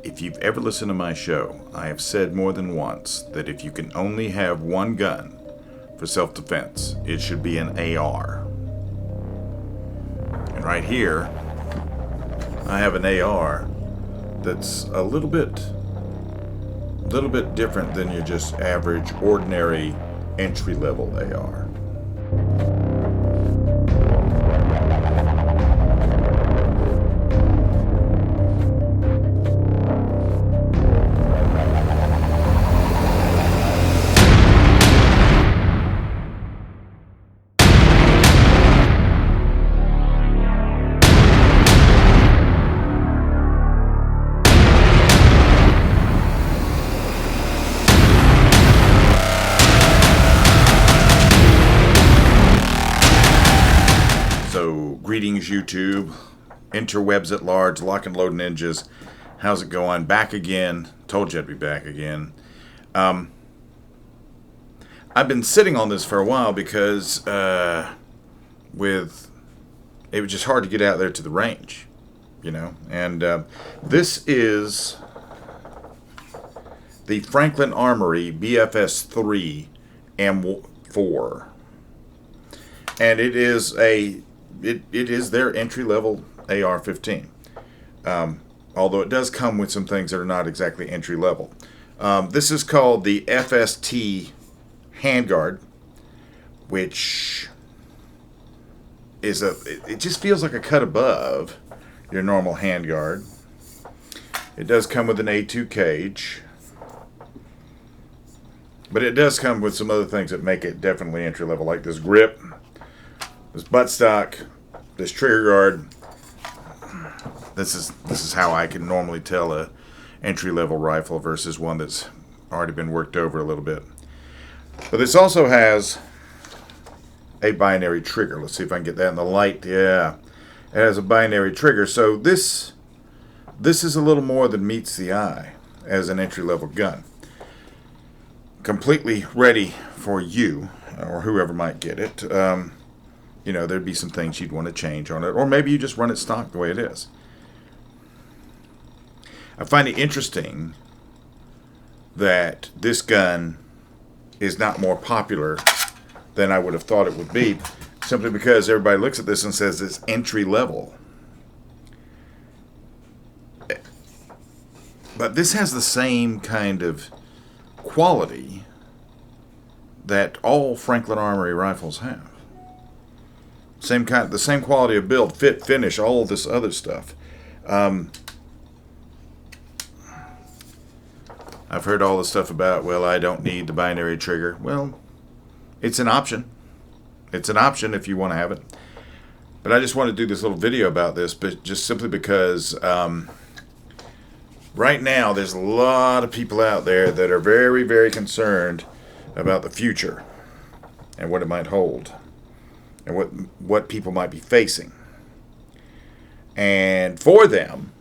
If you've ever listened to my show, I have said more than once that if you can only have one gun for self-defense, it should be an AR. And right here, I have an AR that's a little bit different than your just average, ordinary, entry-level AR. Greetings, YouTube, interwebs at large, lock and load ninjas. How's it going? Back again. Told you I'd be back again. I've been sitting on this for a while because it was just hard to get out there to the range, you know. And this is the Franklin Armory BFSIII M4, and it is their entry-level AR-15, although it does come with some things that are not exactly entry-level. This is called the FST handguard, which is it just feels like a cut above your normal handguard. It does come with an A2 cage, but it does come with some other things that make it definitely entry-level, like this grip, this buttstock, this trigger guard. This is how I can normally tell a entry-level rifle versus one that's already been worked over a little bit. But this also has a binary trigger. Let's see if I can get that in the light. Yeah, it has a binary trigger. So this is a little more than meets the eye as an entry-level gun. Completely ready for you or whoever might get it. You know, there'd be some things you'd want to change on it. Or maybe you just run it stock the way it is. I find it interesting that this gun is not more popular than I would have thought it would be, simply because everybody looks at this and says it's entry level. But this has the same kind of quality that all Franklin Armory rifles have. The same quality of build, fit, finish, all of this other stuff. I've heard all the stuff about, well, I don't need the binary trigger. Well, it's an option. It's an option if you want to have it. But I just want to do this little video about this, but just simply because right now there's a lot of people out there that are very, very concerned about the future and what it might hold, and what people might be facing. And for them,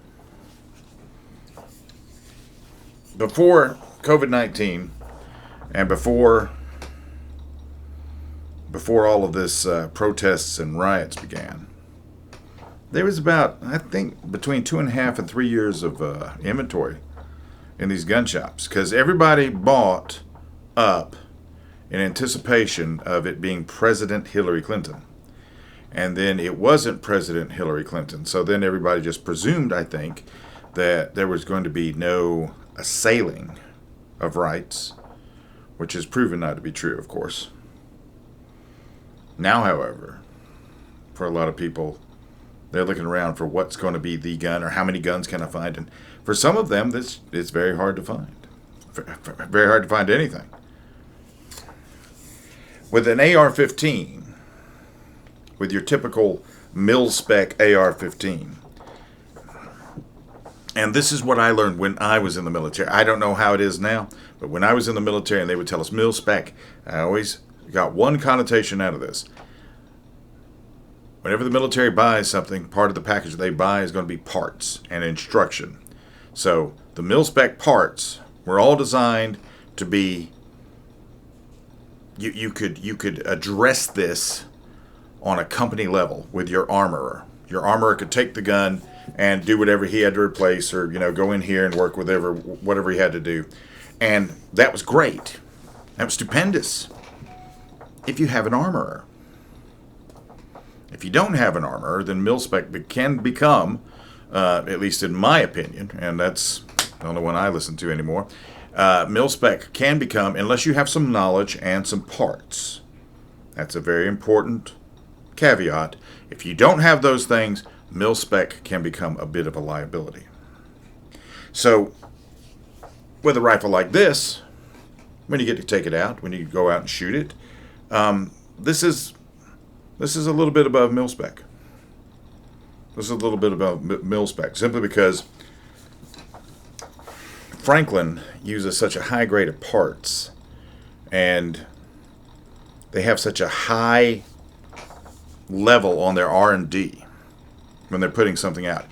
before COVID-19 and before all of this protests and riots began, there was about, I think, between 2.5 and 3 years of inventory in these gun shops, because everybody bought up in anticipation of it being President Hillary Clinton. And then it wasn't President Hillary Clinton. So then everybody just presumed, I think, that there was going to be no assailing of rights, which has proven not to be true, of course. Now, however, for a lot of people, they're looking around for what's going to be the gun, or how many guns can I find. And for some of them, it's very hard to find. Very hard to find anything. With an AR-15, with your typical mil-spec AR-15, and this is what I learned when I was in the military. I don't know how it is now, but when I was in the military and they would tell us mil-spec, I always got one connotation out of this. Whenever the military buys something, part of the package they buy is going to be parts and instruction. So the mil-spec parts were all designed to be, you could address this on a company level with your armorer. Your armorer could take the gun and do whatever he had to replace, or go in here and work with whatever he had to do. And that was great. That was stupendous. If you have an armorer. If you don't have an armorer, then mil-spec can become, at least in my opinion, and that's the only one I listen to anymore, mil-spec can become, unless you have some knowledge and some parts. That's a very important caveat. If you don't have those things, mil-spec can become a bit of a liability. So, with a rifle like this, when you get to take it out, when you go out and shoot it, this is a little bit above mil-spec. This is a little bit above mil-spec, simply because Franklin uses such a high grade of parts, and they have such a high level on their R&D when they're putting something out.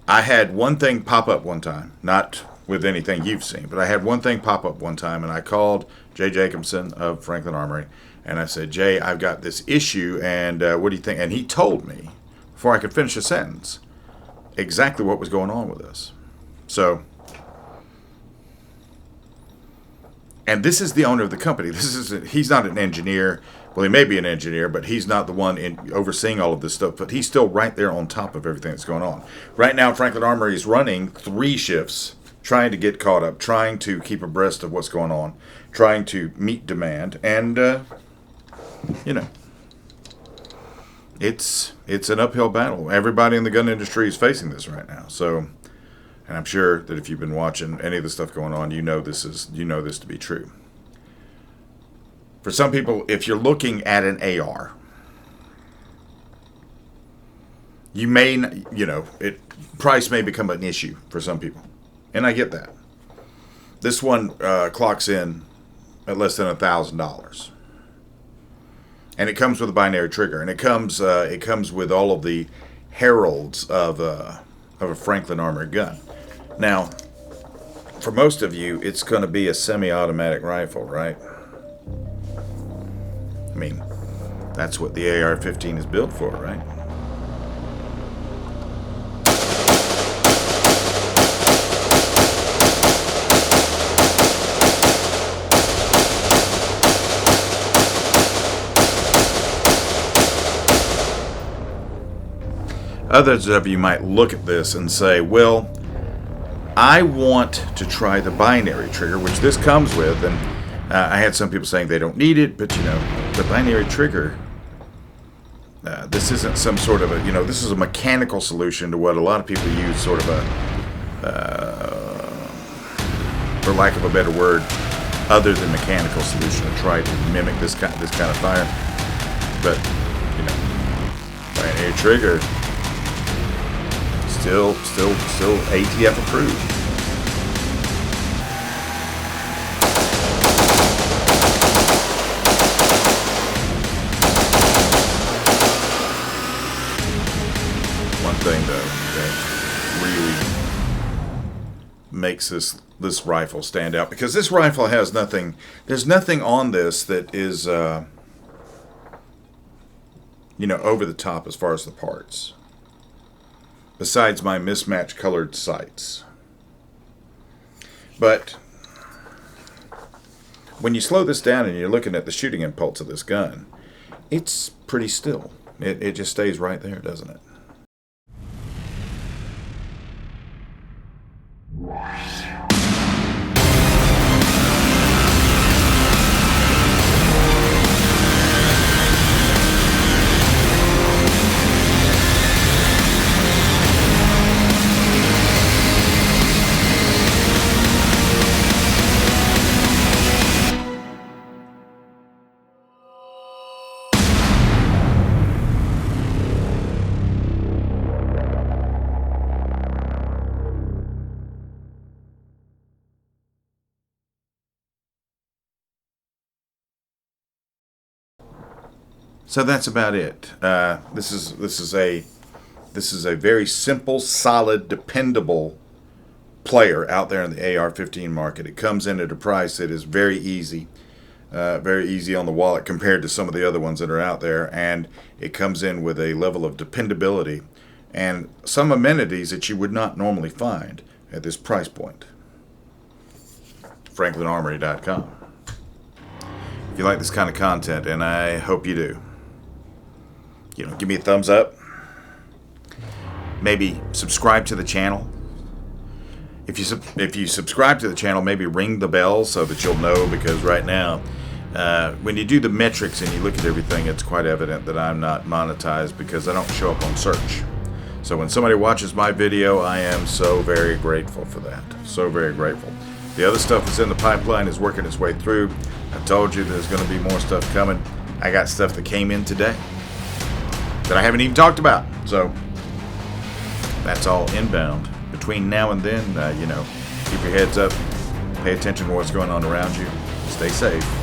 I had one thing pop up one time, not with anything you've seen, but I had one thing pop up one time, and I called Jay Jacobson of Franklin Armory, and I said, Jay, I've got this issue, and what do you think? And he told me, before I could finish a sentence, exactly what was going on with this. So, and this is the owner of the company. He's not an engineer. Well, he may be an engineer, but he's not the one overseeing all of this stuff. But he's still right there on top of everything that's going on. Right now, Franklin Armory is running 3 shifts, trying to get caught up, trying to keep abreast of what's going on, trying to meet demand. And, it's an uphill battle. Everybody in the gun industry is facing this right now. So, and I'm sure that if you've been watching any of the stuff going on, you know this to be true. For some people, if you're looking at an AR, you may, price may become an issue for some people. And I get that. This one clocks in at less than $1,000. And it comes with a binary trigger. And it comes with all of the heralds of a Franklin Armory gun. Now, for most of you, it's going to be a semi-automatic rifle, right? I mean, that's what the AR-15 is built for, right? Others of you might look at this and say, well, I want to try the binary trigger, which this comes with, and I had some people saying they don't need it, but the binary trigger, this isn't some sort of this is a mechanical solution to what a lot of people use, sort of for lack of a better word, other than mechanical solution to try to mimic this kind of fire. But, binary trigger, still ATF approved. Thing that really makes this rifle stand out, because this rifle has nothing. There's nothing on this that is over the top as far as the parts, besides my mismatched colored sights. But when you slow this down and you're looking at the shooting impulse of this gun, it's pretty still. It just stays right there, doesn't it? So that's about it. This is a very simple, solid, dependable player out there in the AR-15 market. It comes in at a price that is very easy on the wallet compared to some of the other ones that are out there, and it comes in with a level of dependability and some amenities that you would not normally find at this price point. FranklinArmory.com. If you like this kind of content, and I hope you do, give me a thumbs up. Maybe subscribe to the channel. If you subscribe to the channel, maybe ring the bell so that you'll know, because right now, when you do the metrics and you look at everything, it's quite evident that I'm not monetized because I don't show up on search. So when somebody watches my video, I am so very grateful for that. So very grateful. The other stuff that's in the pipeline is working its way through. I told you there's going to be more stuff coming. I got stuff that came in today that I haven't even talked about. So that's all inbound. Between now and then, keep your heads up. Pay attention to what's going on around you. Stay safe.